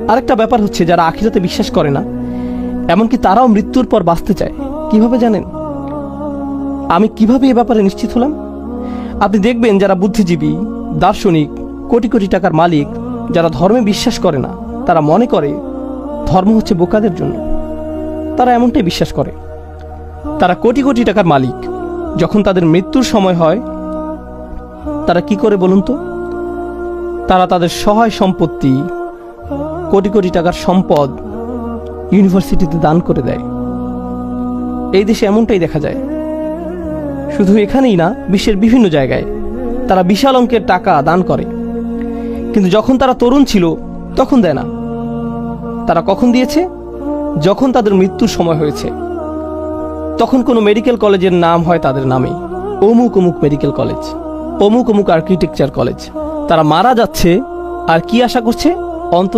আরেকটা ব্যাপার হচ্ছে, যারা আখিরাতে বিশ্বাস করে না, এমনকি তারাও মৃত্যুর পর বাঁচতে চায়। কিভাবে জানেন? আমি কিভাবে এ ব্যাপারে নিশ্চিত হলাম? আপনি দেখবেন যারা বুদ্ধিজীবী, দার্শনিক, কোটি কোটি টাকার মালিক, যারা ধর্মে বিশ্বাস করে না, তারা মনে করে ধর্ম হচ্ছে বোকাদের জন্য। তারা এমনটাই বিশ্বাস করে। তারা কোটি কোটি টাকার মালিক, যখন তাদের মৃত্যুর সময় হয় তারা কি করে বলুন তো? তারা তাদের সহায় সম্পত্তি, কোটি কোটি টাকার সম্পদ ইউনিভার্সিটিতে দান করে দেয়। এই দেশে এমনটাই দেখা যায়। শুধু এখানেই না, বিশ্বের বিভিন্ন জায়গায় তারা বিশাল অঙ্কের টাকা দান করে। কিন্তু যখন তারা তরুণ ছিল তখন দেয় না। তারা কখন দিয়েছে? যখন তাদের মৃত্যুর সময় হয়েছে। তখন কোনো মেডিকেল কলেজের নাম হয় তাদের নামে, অমুক অমুক মেডিকেল কলেজ, অমুক অমুক আর্কিটেকচার কলেজ। তারা মারা যাচ্ছে আর কি আশা করছে? অন্তত